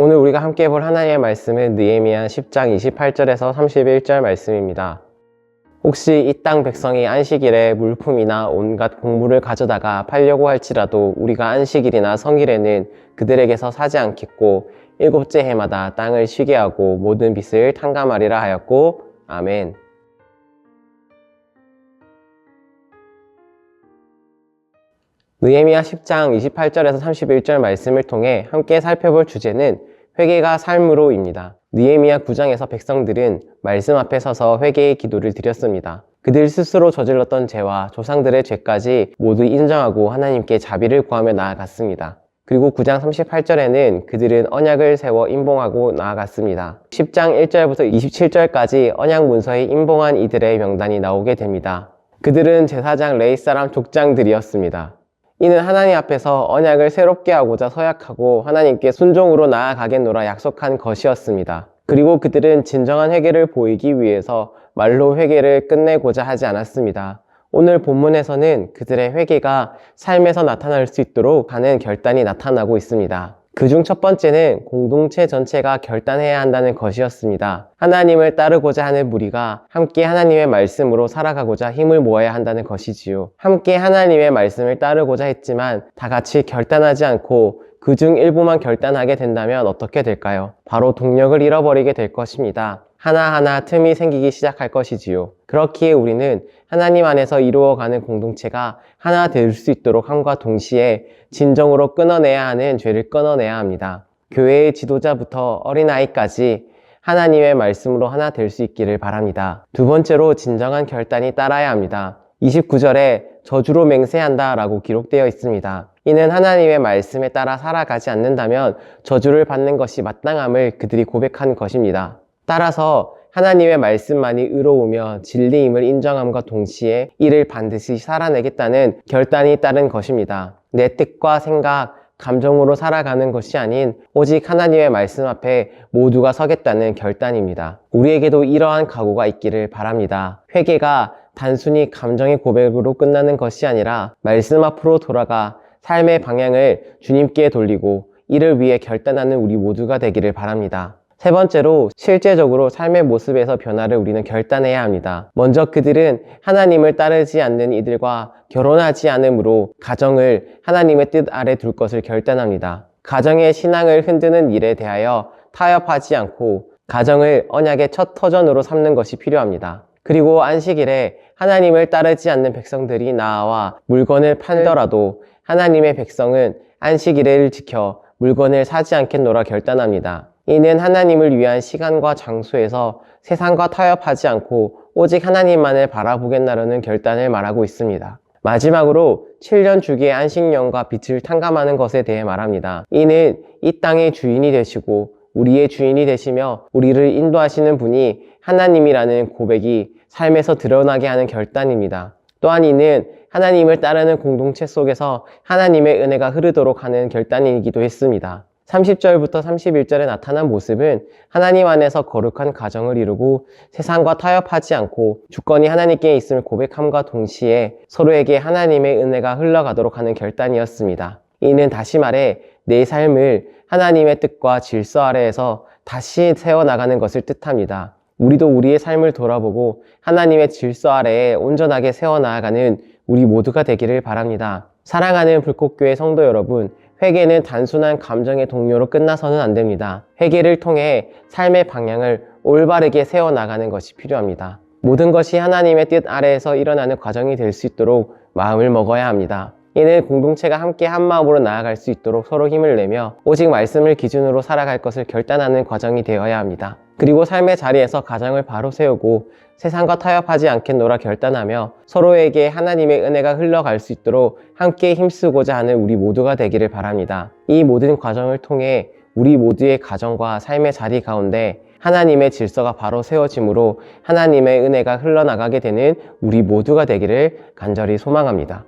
오늘 우리가 함께 볼 하나님의 말씀은 느헤미야 10장 28절에서 31절 말씀입니다. 혹시 이 땅 백성이 안식일에 물품이나 온갖 곡물을 가져다가 팔려고 할지라도 우리가 안식일이나 성일에는 그들에게서 사지 않겠고 일곱째 해마다 땅을 쉬게 하고 모든 빚을 탕감하리라 하였고, 아멘. 느헤미야 10장 28절에서 31절 말씀을 통해 함께 살펴볼 주제는 회개가 삶으로입니다. 느헤미야 9장에서 백성들은 말씀 앞에 서서 회개의 기도를 드렸습니다. 그들 스스로 저질렀던 죄와 조상들의 죄까지 모두 인정하고 하나님께 자비를 구하며 나아갔습니다. 그리고 9장 38절에는 그들은 언약을 세워 임봉하고 나아갔습니다. 10장 1절부터 27절까지 언약 문서에 임봉한 이들의 명단이 나오게 됩니다. 그들은 제사장 레위 사람 족장들이었습니다. 이는 하나님 앞에서 언약을 새롭게 하고자 서약하고 하나님께 순종으로 나아가겠노라 약속한 것이었습니다. 그리고 그들은 진정한 회개를 보이기 위해서 말로 회개를 끝내고자 하지 않았습니다. 오늘 본문에서는 그들의 회개가 삶에서 나타날 수 있도록 하는 결단이 나타나고 있습니다. 그중 첫 번째는 공동체 전체가 결단해야 한다는 것이었습니다. 하나님을 따르고자 하는 무리가 함께 하나님의 말씀으로 살아가고자 힘을 모아야 한다는 것이지요. 함께 하나님의 말씀을 따르고자 했지만 다 같이 결단하지 않고 그중 일부만 결단하게 된다면 어떻게 될까요? 바로 동력을 잃어버리게 될 것입니다. 하나하나 틈이 생기기 시작할 것이지요. 그렇기에 우리는 하나님 안에서 이루어가는 공동체가 하나 될 수 있도록 함과 동시에 진정으로 끊어내야 하는 죄를 끊어내야 합니다. 교회의 지도자부터 어린아이까지 하나님의 말씀으로 하나 될 수 있기를 바랍니다. 두 번째로 진정한 결단이 따라야 합니다. 29절에 저주로 맹세한다 라고 기록되어 있습니다. 이는 하나님의 말씀에 따라 살아가지 않는다면 저주를 받는 것이 마땅함을 그들이 고백한 것입니다. 따라서 하나님의 말씀만이 의로우며 진리임을 인정함과 동시에 이를 반드시 살아내겠다는 결단이 따른 것입니다. 내 뜻과 생각, 감정으로 살아가는 것이 아닌 오직 하나님의 말씀 앞에 모두가 서겠다는 결단입니다. 우리에게도 이러한 각오가 있기를 바랍니다. 회개가 단순히 감정의 고백으로 끝나는 것이 아니라 말씀 앞으로 돌아가 삶의 방향을 주님께 돌리고 이를 위해 결단하는 우리 모두가 되기를 바랍니다. 세 번째로 실제적으로 삶의 모습에서 변화를 우리는 결단해야 합니다. 먼저 그들은 하나님을 따르지 않는 이들과 결혼하지 않으므로 가정을 하나님의 뜻 아래 둘 것을 결단합니다. 가정의 신앙을 흔드는 일에 대하여 타협하지 않고 가정을 언약의 첫 터전으로 삼는 것이 필요합니다. 그리고 안식일에 하나님을 따르지 않는 백성들이 나와 물건을 팔더라도 하나님의 백성은 안식일을 지켜 물건을 사지 않겠노라 결단합니다. 이는 하나님을 위한 시간과 장소에서 세상과 타협하지 않고 오직 하나님만을 바라보겠나라는 결단을 말하고 있습니다. 마지막으로 7년 주기의 안식년과 빛을 탕감하는 것에 대해 말합니다. 이는 이 땅의 주인이 되시고 우리의 주인이 되시며 우리를 인도하시는 분이 하나님이라는 고백이 삶에서 드러나게 하는 결단입니다. 또한 이는 하나님을 따르는 공동체 속에서 하나님의 은혜가 흐르도록 하는 결단이기도 했습니다. 30절부터 31절에 나타난 모습은 하나님 안에서 거룩한 가정을 이루고 세상과 타협하지 않고 주권이 하나님께 있음을 고백함과 동시에 서로에게 하나님의 은혜가 흘러가도록 하는 결단이었습니다. 이는 다시 말해 내 삶을 하나님의 뜻과 질서 아래에서 다시 세워나가는 것을 뜻합니다. 우리도 우리의 삶을 돌아보고 하나님의 질서 아래에 온전하게 세워나가는 우리 모두가 되기를 바랍니다. 사랑하는 불꽃교회 성도 여러분, 회개는 단순한 감정의 동요로 끝나서는 안 됩니다. 회개를 통해 삶의 방향을 올바르게 세워나가는 것이 필요합니다. 모든 것이 하나님의 뜻 아래에서 일어나는 과정이 될 수 있도록 마음을 먹어야 합니다. 이는 공동체가 함께 한 마음으로 나아갈 수 있도록 서로 힘을 내며 오직 말씀을 기준으로 살아갈 것을 결단하는 과정이 되어야 합니다. 그리고 삶의 자리에서 가정을 바로 세우고 세상과 타협하지 않겠노라 결단하며 서로에게 하나님의 은혜가 흘러갈 수 있도록 함께 힘쓰고자 하는 우리 모두가 되기를 바랍니다. 이 모든 과정을 통해 우리 모두의 가정과 삶의 자리 가운데 하나님의 질서가 바로 세워지므로 하나님의 은혜가 흘러나가게 되는 우리 모두가 되기를 간절히 소망합니다.